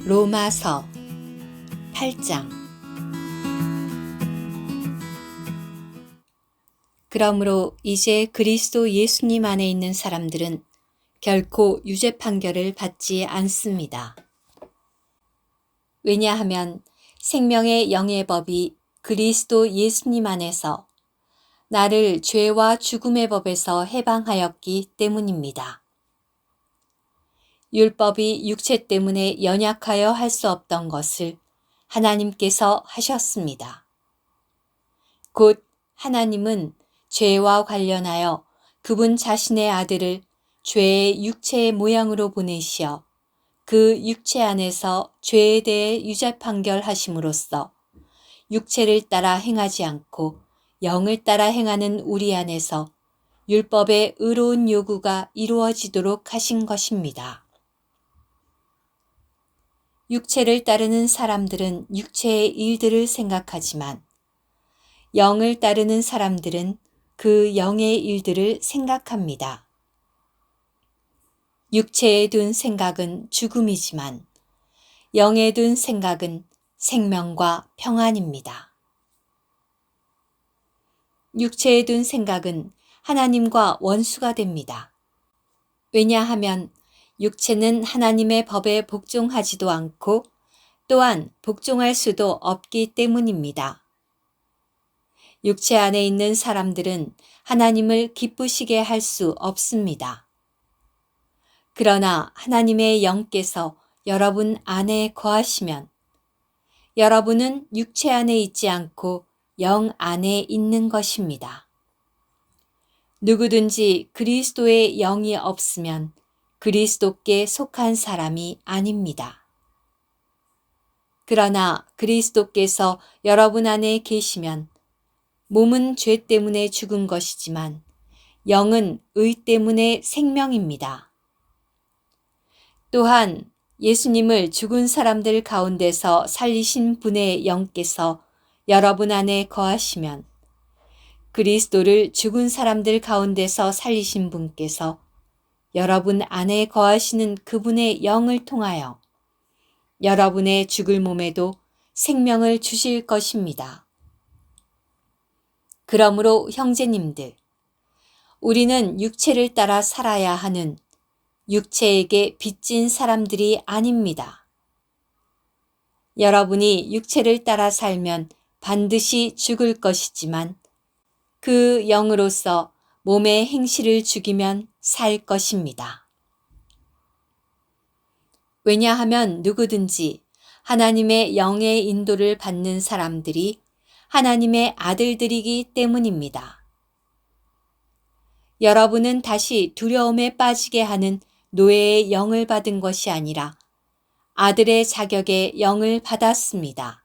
로마서 8장. 그러므로 이제 그리스도 예수님 안에 있는 사람들은 결코 유죄 판결을 받지 않습니다. 왜냐하면 생명의 영의 법이 그리스도 예수님 안에서 나를 죄와 죽음의 법에서 해방하였기 때문입니다. 율법이 육체 때문에 연약하여 할 수 없던 것을 하나님께서 하셨습니다. 곧 하나님은 죄와 관련하여 그분 자신의 아들을 죄의 육체의 모양으로 보내시어 그 육체 안에서 죄에 대해 유죄 판결하심으로써 육체를 따라 행하지 않고 영을 따라 행하는 우리 안에서 율법의 의로운 요구가 이루어지도록 하신 것입니다. 육체를 따르는 사람들은 육체의 일들을 생각하지만 영을 따르는 사람들은 그 영의 일들을 생각합니다. 육체에 둔 생각은 죽음이지만 영에 둔 생각은 생명과 평안입니다. 육체에 둔 생각은 하나님과 원수가 됩니다. 왜냐하면 육체는 하나님의 법에 복종하지도 않고 또한 복종할 수도 없기 때문입니다. 육체 안에 있는 사람들은 하나님을 기쁘시게 할 수 없습니다. 그러나 하나님의 영께서 여러분 안에 거하시면 여러분은 육체 안에 있지 않고 영 안에 있는 것입니다. 누구든지 그리스도의 영이 없으면 그리스도께 속한 사람이 아닙니다. 그러나 그리스도께서 여러분 안에 계시면 몸은 죄 때문에 죽은 것이지만 영은 의 때문에 생명입니다. 또한 예수님을 죽은 사람들 가운데서 살리신 분의 영께서 여러분 안에 거하시면 그리스도를 죽은 사람들 가운데서 살리신 분께서 여러분 안에 거하시는 그분의 영을 통하여 여러분의 죽을 몸에도 생명을 주실 것입니다. 그러므로 형제님들, 우리는 육체를 따라 살아야 하는 육체에게 빚진 사람들이 아닙니다. 여러분이 육체를 따라 살면 반드시 죽을 것이지만 그 영으로서 몸의 행실을 죽이면 살 것입니다. 왜냐하면 누구든지 하나님의 영의 인도를 받는 사람들이 하나님의 아들들이기 때문입니다. 여러분은 다시 두려움에 빠지게 하는 노예의 영을 받은 것이 아니라 아들의 자격의 영을 받았습니다.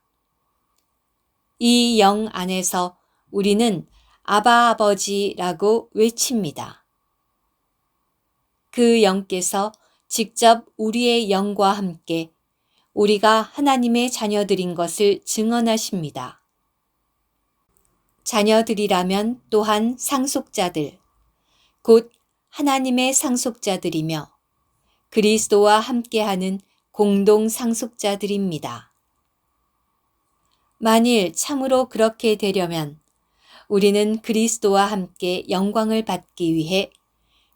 이 영 안에서 우리는 아바 아버지라고 외칩니다. 그 영께서 직접 우리의 영과 함께 우리가 하나님의 자녀들인 것을 증언하십니다. 자녀들이라면 또한 상속자들, 곧 하나님의 상속자들이며 그리스도와 함께하는 공동 상속자들입니다. 만일 참으로 그렇게 되려면 우리는 그리스도와 함께 영광을 받기 위해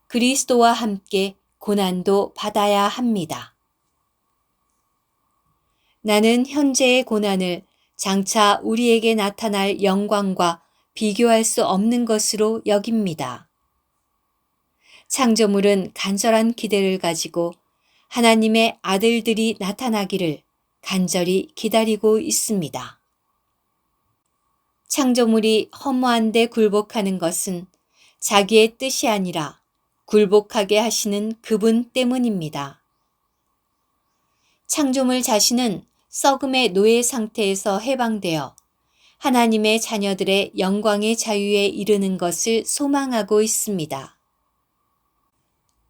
그리스도와 함께 고난도 받아야 합니다. 나는 현재의 고난을 장차 우리에게 나타날 영광과 비교할 수 없는 것으로 여깁니다. 창조물은 간절한 기대를 가지고 하나님의 아들들이 나타나기를 간절히 기다리고 있습니다. 창조물이 허무한데 굴복하는 것은 자기의 뜻이 아니라 굴복하게 하시는 그분 때문입니다. 창조물 자신은 썩음의 노예 상태에서 해방되어 하나님의 자녀들의 영광의 자유에 이르는 것을 소망하고 있습니다.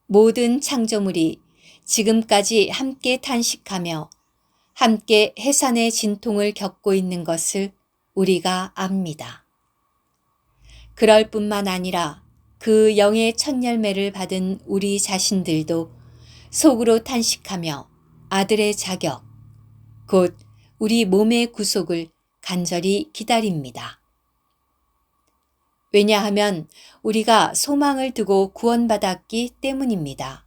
모든 창조물이 지금까지 함께 탄식하며 함께 해산의 진통을 겪고 있는 것을 우리가 압니다. 그럴 뿐만 아니라 그 영의 첫 열매를 받은 우리 자신들도 속으로 탄식하며 아들의 자격, 곧 우리 몸의 구속을 간절히 기다립니다. 왜냐하면 우리가 소망을 두고 구원받았기 때문입니다.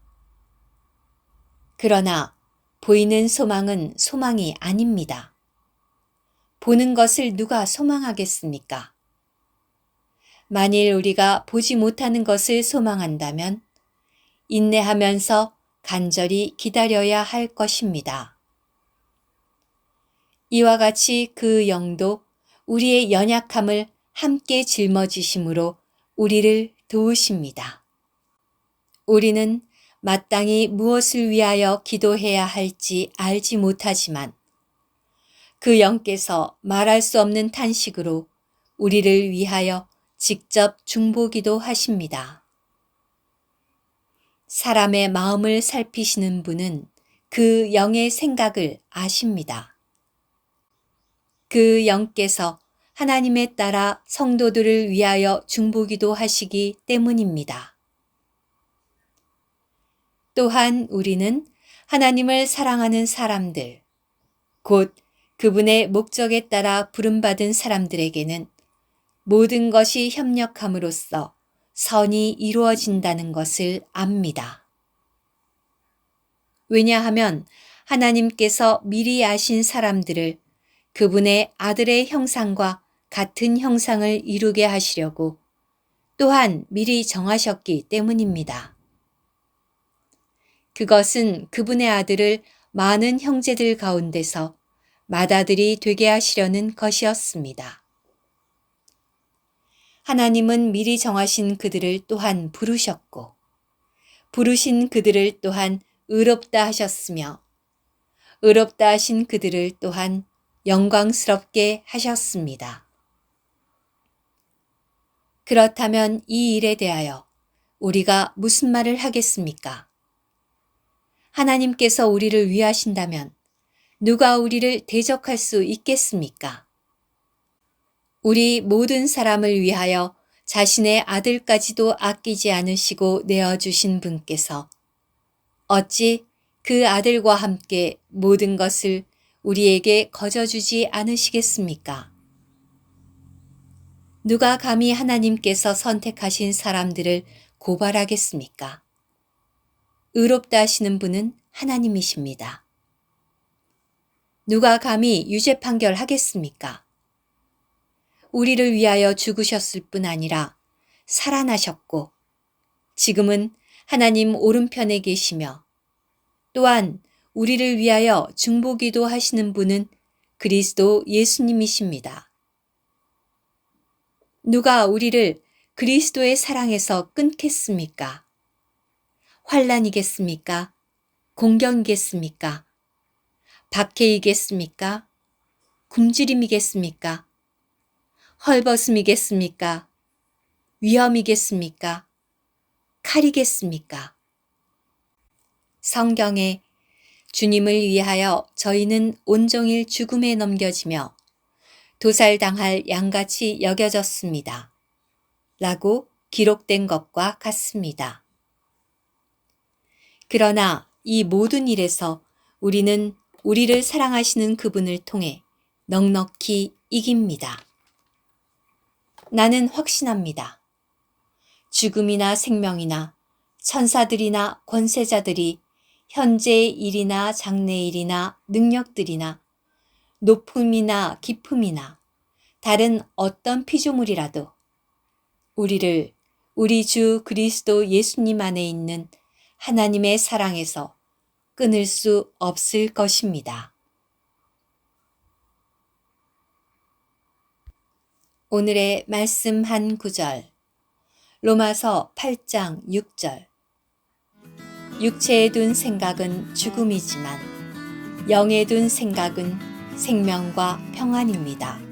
그러나 보이는 소망은 소망이 아닙니다. 보는 것을 누가 소망하겠습니까? 만일 우리가 보지 못하는 것을 소망한다면 인내하면서 간절히 기다려야 할 것입니다. 이와 같이 그 영도 우리의 연약함을 함께 짊어지심으로 우리를 도우십니다. 우리는 마땅히 무엇을 위하여 기도해야 할지 알지 못하지만 그 영께서 말할 수 없는 탄식으로 우리를 위하여 직접 중보기도 하십니다. 사람의 마음을 살피시는 분은 그 영의 생각을 아십니다. 그 영께서 하나님에 따라 성도들을 위하여 중보기도 하시기 때문입니다. 또한 우리는 하나님을 사랑하는 사람들, 곧 그분의 목적에 따라 부름받은 사람들에게는 모든 것이 협력함으로써 선이 이루어진다는 것을 압니다. 왜냐하면 하나님께서 미리 아신 사람들을 그분의 아들의 형상과 같은 형상을 이루게 하시려고 또한 미리 정하셨기 때문입니다. 그것은 그분의 아들을 많은 형제들 가운데서 맏아들이 되게 하시려는 것이었습니다. 하나님은 미리 정하신 그들을 또한 부르셨고 부르신 그들을 또한 의롭다 하셨으며 의롭다 하신 그들을 또한 영광스럽게 하셨습니다. 그렇다면 이 일에 대하여 우리가 무슨 말을 하겠습니까? 하나님께서 우리를 위하신다면 누가 우리를 대적할 수 있겠습니까? 우리 모든 사람을 위하여 자신의 아들까지도 아끼지 않으시고 내어주신 분께서 어찌 그 아들과 함께 모든 것을 우리에게 거저주지 않으시겠습니까? 누가 감히 하나님께서 선택하신 사람들을 고발하겠습니까? 의롭다 하시는 분은 하나님이십니다. 누가 감히 유죄 판결하겠습니까? 우리를 위하여 죽으셨을 뿐 아니라 살아나셨고 지금은 하나님 오른편에 계시며 또한 우리를 위하여 중보기도 하시는 분은 그리스도 예수님이십니다. 누가 우리를 그리스도의 사랑에서 끊겠습니까? 환난이겠습니까? 공경이겠습니까? 박해이겠습니까? 굶주림이겠습니까? 헐벗음이겠습니까? 위험이겠습니까? 칼이겠습니까? 성경에 주님을 위하여 저희는 온종일 죽음에 넘겨지며 도살당할 양같이 여겨졌습니다. 라고 기록된 것과 같습니다. 그러나 이 모든 일에서 우리는 우리를 사랑하시는 그분을 통해 넉넉히 이깁니다. 나는 확신합니다. 죽음이나 생명이나 천사들이나 권세자들이 현재의 일이나 장래의 일이나 능력들이나 높음이나 깊음이나 다른 어떤 피조물이라도 우리를 우리 주 그리스도 예수님 안에 있는 하나님의 사랑에서 끊을 수 없을 것입니다. 오늘의 말씀 한 구절 로마서 8장 6절 육체에 둔 생각은 죽음이지만 영에 둔 생각은 생명과 평안입니다.